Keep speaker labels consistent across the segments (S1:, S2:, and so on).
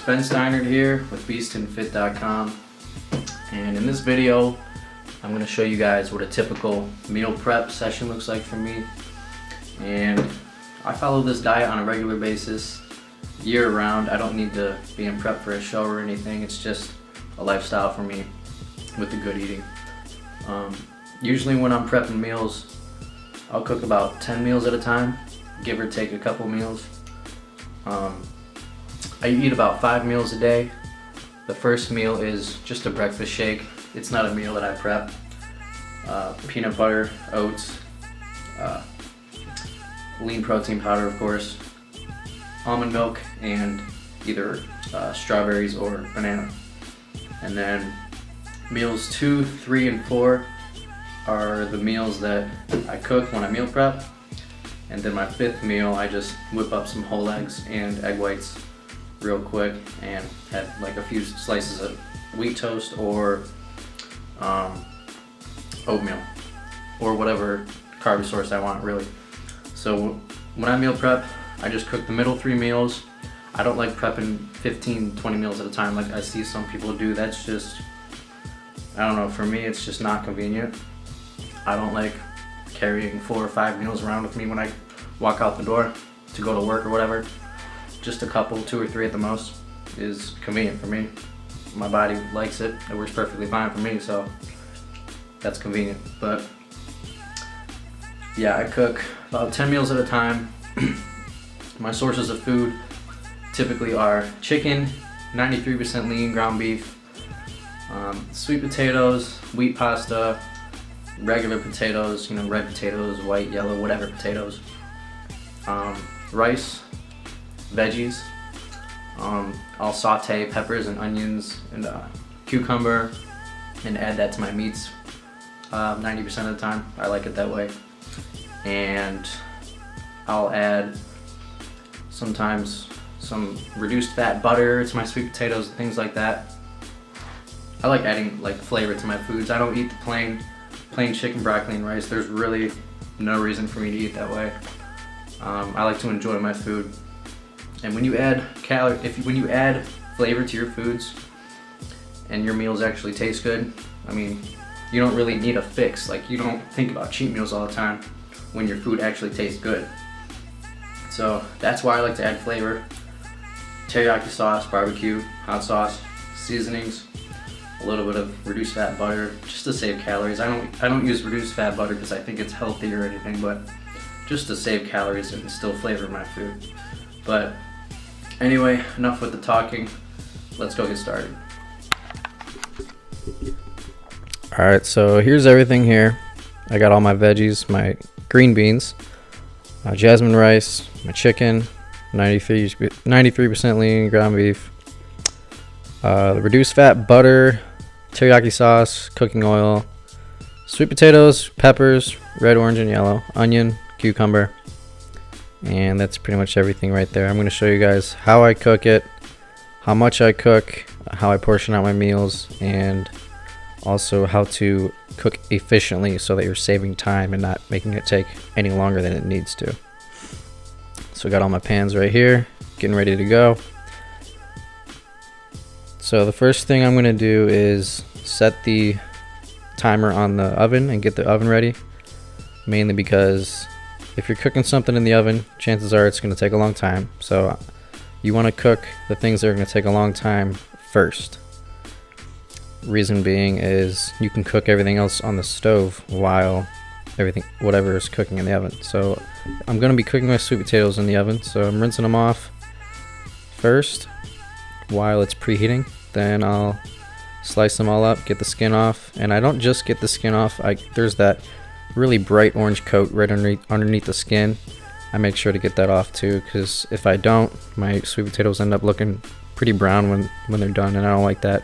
S1: Ben STINARD here with beastandfit.com, and in this video I'm going to show you guys what a typical meal prep session looks like for me. And I follow this diet on a regular basis year round. I don't need to be in prep for a show or anything. It's just a lifestyle for me with the good eating. Usually when I'm prepping meals, I'll cook about 10 meals at a time, give or take a couple meals. I eat about 5 meals a day. The first meal is just a breakfast shake. It's not a meal that I prep. Peanut butter, oats, lean protein powder, of course, almond milk, and either strawberries or banana. And then meals 2, 3, and 4 are the meals that I cook when I meal prep. And then my 5th meal, I just whip up some whole eggs and egg whites real quick and have like a few slices of wheat toast or oatmeal or whatever carb source I want, really. So when I meal prep, I just cook the middle 3 meals. I don't like prepping 15-20 meals at a time like I see some people do. That's just, I don't know, for me it's just not convenient. I don't like carrying 4 or 5 meals around with me when I walk out the door to go to work or whatever. Just a couple, 2 or 3 at the most, is convenient for me. My body likes it. It works perfectly fine for me, so that's convenient. But yeah, I cook about 10 meals at a time. My sources of food typically are chicken, 93% lean ground beef, sweet potatoes, wheat pasta, regular potatoes, red potatoes, white, yellow, whatever potatoes, rice, veggies. I'll saute peppers and onions and cucumber and add that to my meats 90% of the time. I like it that way. And I'll add sometimes some reduced fat butter to my sweet potatoes, things like that. I like adding like flavor to my foods. I don't eat the plain chicken, broccoli, and rice. There's really no reason for me to eat that way. I like to enjoy my food. And when you add when you add flavor to your foods and your meals actually taste good, I mean, you don't really need a fix. Like, you don't think about cheat meals all the time when your food actually tastes good. So that's why I like to add flavor. Teriyaki sauce, barbecue, hot sauce, seasonings, a little bit of reduced fat butter, just to save calories. I don't use reduced fat butter because I think it's healthy or anything, but just to save calories and still flavor my food. But anyway, enough with the talking. Let's go get started.
S2: Alright, so here's everything here. I got all my veggies, my green beans, jasmine rice, my chicken, 93% lean ground beef, the reduced fat butter, teriyaki sauce, cooking oil, sweet potatoes, peppers, red, orange, and yellow, onion, cucumber, and that's pretty much everything right there. I'm going to show you guys how I cook it, how much I cook, how I portion out my meals, and also how to cook efficiently so that you're saving time and not making it take any longer than it needs to. So I got all my pans right here, getting ready to go. So the first thing I'm going to do is set the timer on the oven and get the oven ready, mainly because if you're cooking something in the oven, chances are it's going to take a long time. So you want to cook the things that are going to take a long time first. Reason being is you can cook everything else on the stove while whatever is cooking in the oven. So I'm going to be cooking my sweet potatoes in the oven, so I'm rinsing them off first while it's preheating. Then I'll slice them all up, get the skin off, and I don't just get the skin off. There's that really bright orange coat right underneath the skin. I make sure to get that off too, because if I don't, my sweet potatoes end up looking pretty brown when they're done, and I don't like that.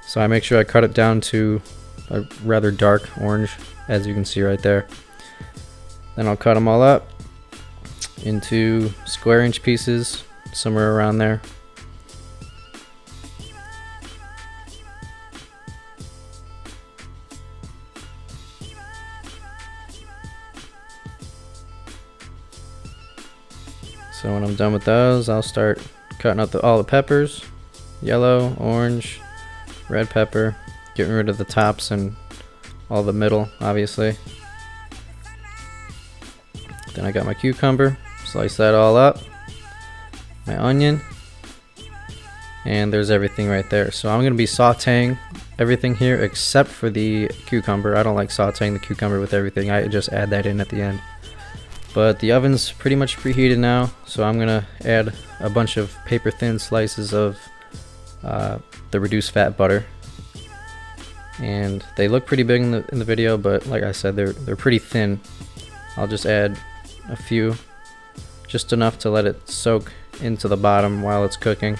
S2: So I make sure I cut it down to a rather dark orange, as you can see right there. Then I'll cut them all up into square inch pieces, somewhere around there. So when I'm done with those, I'll start cutting up all the peppers. yellow, orange, red pepper, getting rid of the tops and all the middle, obviously. Then I got my cucumber, slice that all up, my onion, and there's everything right there. So I'm going to be sauteing everything here except for the cucumber. I don't like sauteing the cucumber with everything. I just add that in at the end. But the oven's pretty much preheated now, so I'm going to add a bunch of paper thin slices of the reduced fat butter. And they look pretty big in the video, but like I said, they're pretty thin. I'll just add a few, just enough to let it soak into the bottom while it's cooking,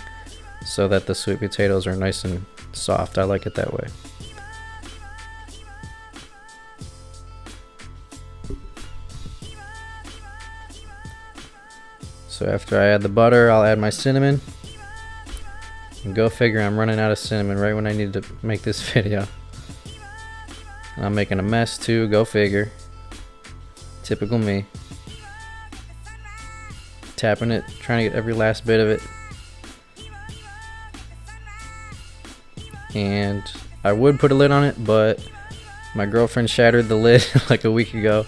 S2: so that the sweet potatoes are nice and soft. I like it that way. So after I add the butter, I'll add my cinnamon. And go figure, I'm running out of cinnamon right when I need to make this video. And I'm making a mess too, go figure. Typical me. Tapping it, trying to get every last bit of it. And I would put a lid on it, but my girlfriend shattered the lid like a week ago.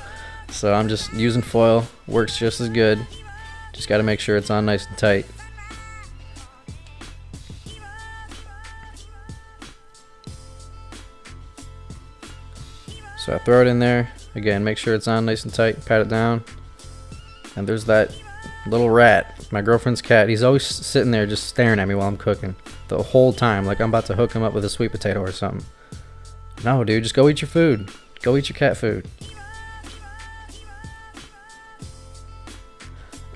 S2: So I'm just using foil, works just as good. Just got to make sure it's on nice and tight. So I throw it in there. Again, make sure it's on nice and tight, pat it down. And there's that little rat, my girlfriend's cat. He's always sitting there just staring at me while I'm cooking. The whole time, like I'm about to hook him up with a sweet potato or something. No, dude, just go eat your food. Go eat your cat food.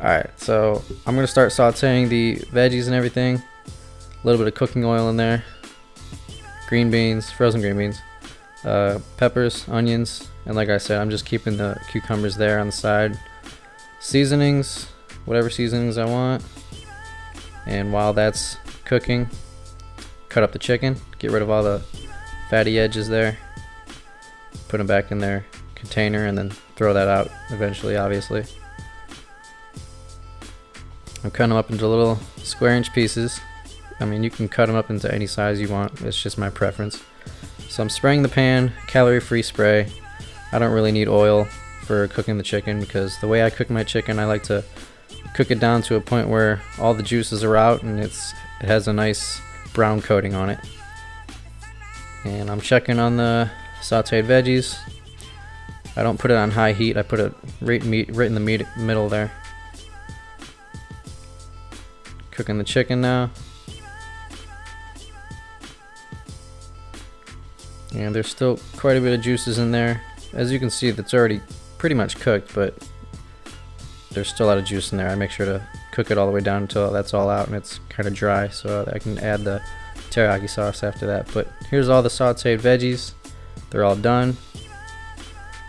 S2: Alright, so I'm going to start sauteing the veggies and everything. A little bit of cooking oil in there. Green beans, frozen green beans. Peppers, onions, and like I said, I'm just keeping the cucumbers there on the side. Seasonings, whatever seasonings I want. And while that's cooking, cut up the chicken, get rid of all the fatty edges there, put them back in their container, and then throw that out eventually, obviously. I'm cutting them up into little square inch pieces. I mean, you can cut them up into any size you want, it's just my preference. So I'm spraying the pan, calorie-free spray. I don't really need oil for cooking the chicken, because the way I cook my chicken, I like to cook it down to a point where all the juices are out and it has a nice brown coating on it. And I'm checking on the sauteed veggies. I don't put it on high heat, I put it right in the middle there. Cooking the chicken now. And there's still quite a bit of juices in there. As you can see, that's already pretty much cooked, but there's still a lot of juice in there. I make sure to cook it all the way down until that's all out and it's kind of dry, so I can add the teriyaki sauce after that. But here's all the sauteed veggies. They're all done.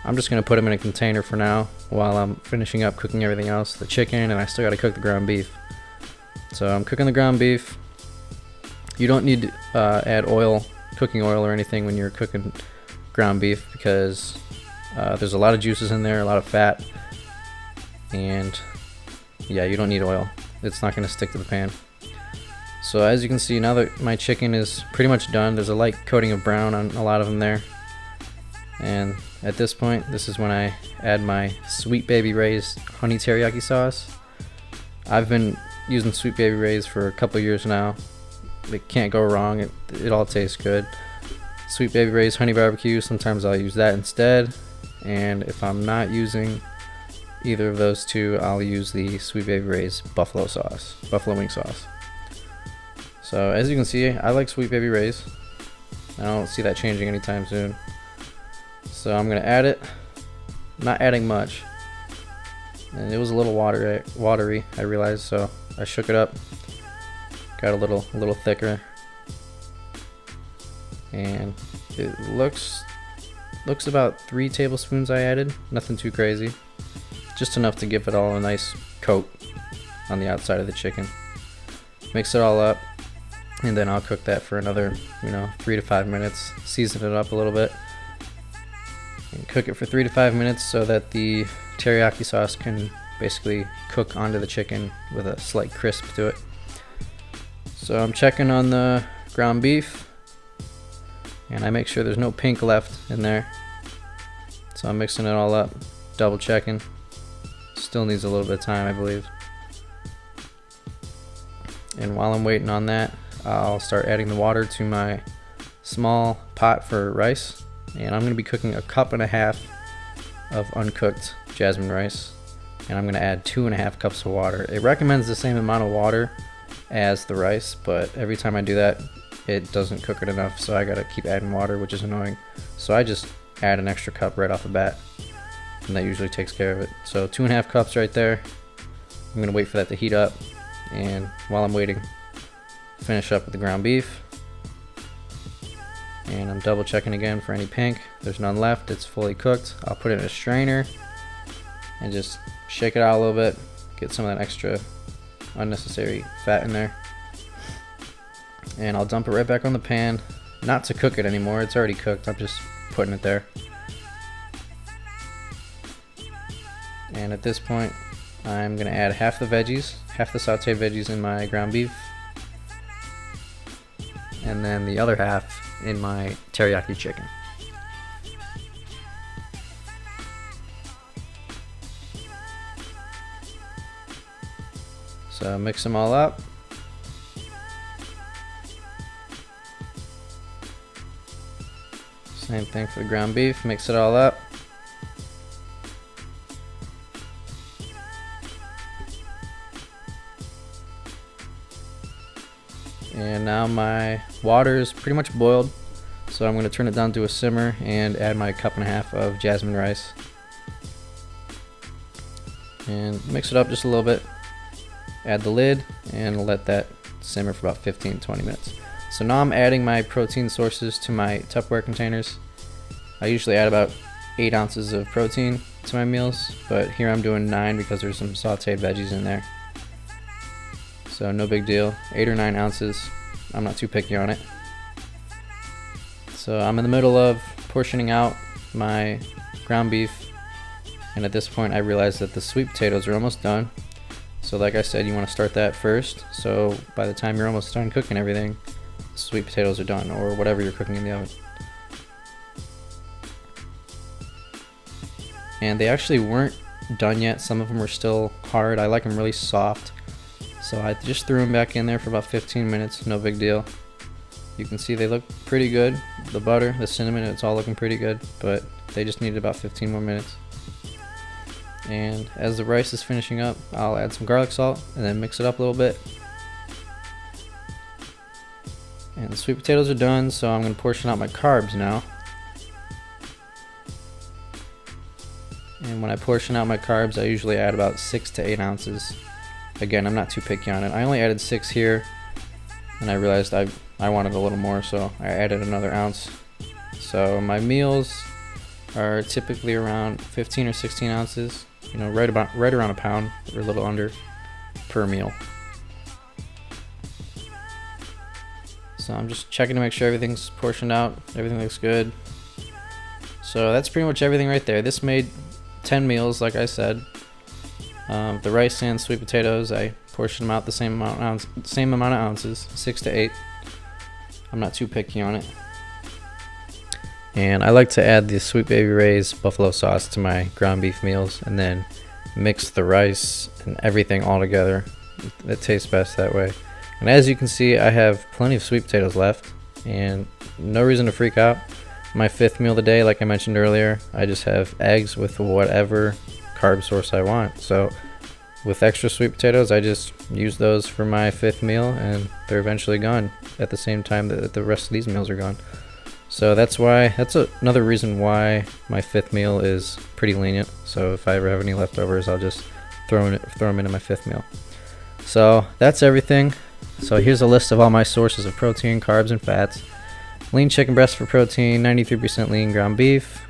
S2: I'm just going to put them in a container for now while I'm finishing up cooking everything else, the chicken, and I still got to cook the ground beef. So I'm cooking the ground beef. You don't need to add oil, cooking oil or anything when you're cooking ground beef, because there's a lot of juices in there, a lot of fat, and yeah, you don't need oil. It's not going to stick to the pan. So as you can see, now that my chicken is pretty much done, there's a light coating of brown on a lot of them there. And at this point, this is when I add my Sweet Baby Ray's honey teriyaki sauce. I've been using Sweet Baby Ray's for a couple years now. It can't go wrong. It all tastes good. Sweet Baby Ray's honey barbecue, sometimes I'll use that instead. And if I'm not using either of those two, I'll use the Sweet Baby Ray's buffalo wing sauce. So as you can see, I like Sweet Baby Ray's. I don't see that changing anytime soon. So I'm gonna add it. Not adding much. And it was a little watery, I realized, so I shook it up. Got a little thicker. And it looks about 3 tablespoons I added. Nothing too crazy. Just enough to give it all a nice coat on the outside of the chicken. Mix it all up, and then I'll cook that for another, 3 to 5 minutes. Season it up a little bit. And cook it for 3 to 5 minutes so that the teriyaki sauce can basically cook onto the chicken with a slight crisp to it. So I'm checking on the ground beef, and I make sure there's no pink left in there. So I'm mixing it all up, double checking. Still needs a little bit of time, I believe. And while I'm waiting on that, I'll start adding the water to my small pot for rice. And I'm going to be cooking 1.5 cups of uncooked jasmine rice. And I'm going to add 2.5 cups of water. It recommends the same amount of water as the rice, but every time I do that, it doesn't cook it enough, so I got to keep adding water, which is annoying. So I just add an extra cup right off the bat, and that usually takes care of it. So 2.5 cups right there. I'm going to wait for that to heat up, and while I'm waiting, finish up with the ground beef. And I'm double checking again for any pink. There's none left, it's fully cooked. I'll put it in a strainer and just shake it out a little bit, get some of that extra unnecessary fat in there. And I'll dump it right back on the pan, not to cook it anymore, it's already cooked, I'm just putting it there. And at this point, I'm going to add half the veggies, half the sauteed veggies in my ground beef, and then the other half in my teriyaki chicken. So mix them all up. Same thing for the ground beef, mix it all up. And now my water is pretty much boiled, so I'm going to turn it down to a simmer and add my 1.5 cups of jasmine rice. And mix it up just a little bit. Add the lid and let that simmer for about 15-20 minutes. So now I'm adding my protein sources to my Tupperware containers. I usually add about 8 ounces of protein to my meals, but here I'm doing 9 because there's some sauteed veggies in there. So no big deal, 8 or 9 ounces. I'm not too picky on it. So I'm in the middle of portioning out my ground beef, and at this point I realized that the sweet potatoes are almost done. So like I said, you want to start that first, so by the time you're almost done cooking everything, the sweet potatoes are done, or whatever you're cooking in the oven. And they actually weren't done yet, some of them were still hard. I like them really soft, so I just threw them back in there for about 15 minutes, no big deal. You can see they look pretty good. The butter, the cinnamon, it's all looking pretty good, but they just needed about 15 more minutes. And as the rice is finishing up, I'll add some garlic salt and then mix it up a little bit. And the sweet potatoes are done, so I'm going to portion out my carbs now. And when I portion out my carbs, I usually add about 6 to 8 ounces. Again, I'm not too picky on it. I only added 6 here, and I realized I wanted a little more, so I added another ounce. So my meals are typically around 15 or 16 ounces. You know, right around a pound or a little under per meal. So I'm just checking to make sure everything's portioned out, everything looks good. So that's pretty much everything right there. This made 10 meals, like I said. The rice and sweet potatoes, I portioned them out the same amount of ounces, 6 to 8. I'm not too picky on it. And I like to add the Sweet Baby Ray's buffalo sauce to my ground beef meals and then mix the rice and everything all together. It tastes best that way. And as you can see, I have plenty of sweet potatoes left and no reason to freak out. My 5th meal of the day, like I mentioned earlier, I just have eggs with whatever carb source I want. So with extra sweet potatoes, I just use those for my 5th meal and they're eventually gone at the same time that the rest of these meals are gone. So that's another reason why my 5th meal is pretty lenient. So if I ever have any leftovers, I'll just throw them into my 5th meal. So that's everything. So here's a list of all my sources of protein, carbs, and fats. Lean chicken breast for protein, 93% lean ground beef,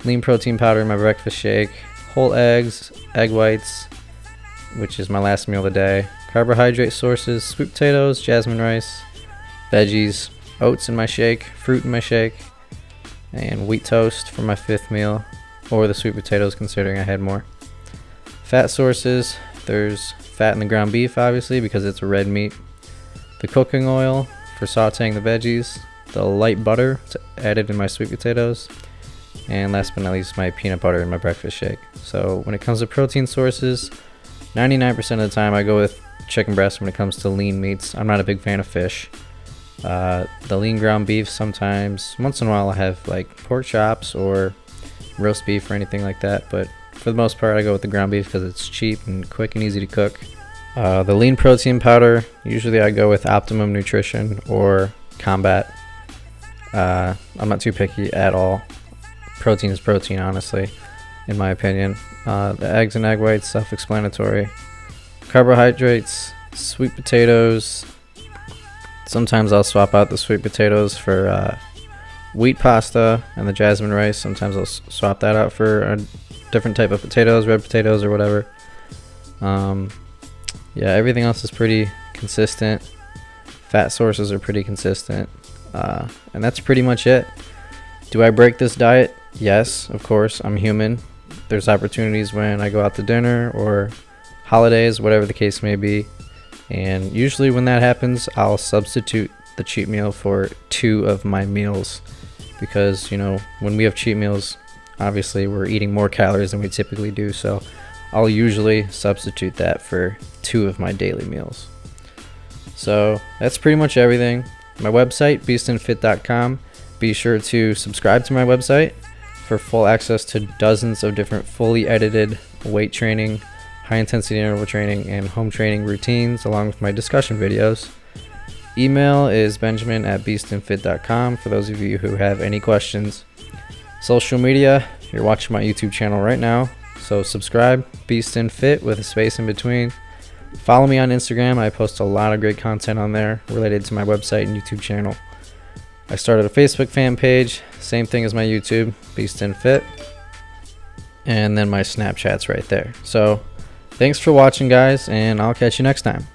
S2: lean protein powder in my breakfast shake, whole eggs, egg whites, which is my last meal of the day, carbohydrate sources, sweet potatoes, jasmine rice, veggies, oats in my shake, fruit in my shake, and wheat toast for my 5th meal, or the sweet potatoes considering I had more. Fat sources, there's fat in the ground beef obviously because it's a red meat. the cooking oil for sauteing the veggies, the light butter to add it in my sweet potatoes, and last but not least, my peanut butter in my breakfast shake. So when it comes to protein sources, 99% of the time I go with chicken breast when it comes to lean meats. I'm not a big fan of fish. The lean ground beef, sometimes, once in a while I have like pork chops or roast beef or anything like that, but for the most part I go with the ground beef because it's cheap and quick and easy to cook. The lean protein powder, usually I go with Optimum Nutrition or Combat. I'm not too picky at all. Protein is protein, honestly, in my opinion. The eggs and egg whites, self-explanatory. Carbohydrates, sweet potatoes. Sometimes I'll swap out the sweet potatoes for wheat pasta and the jasmine rice. Sometimes I'll swap that out for a different type of potatoes, red potatoes or whatever. Yeah, everything else is pretty consistent. Fat sources are pretty consistent. And that's pretty much it. Do I break this diet? Yes, of course. I'm human. There's opportunities when I go out to dinner or holidays, whatever the case may be. And usually when that happens, I'll substitute the cheat meal for 2 of my meals. Because, you know, when we have cheat meals, obviously we're eating more calories than we typically do. So I'll usually substitute that for 2 of my daily meals. So that's pretty much everything. My website, beastandfit.com. Be sure to subscribe to my website for full access to dozens of different fully edited weight training, high intensity interval training, and home training routines, along with my discussion videos. Email is benjamin@beastandfit.com for those of you who have any questions. Social media, you're watching my YouTube channel right now, so subscribe, Beast and Fit with a space in between. Follow me on Instagram. I post a lot of great content on there related to my website and YouTube channel. I started a Facebook fan page, same thing as my YouTube, Beast and Fit. And then my Snapchat's right there. So thanks for watching, guys, and I'll catch you next time.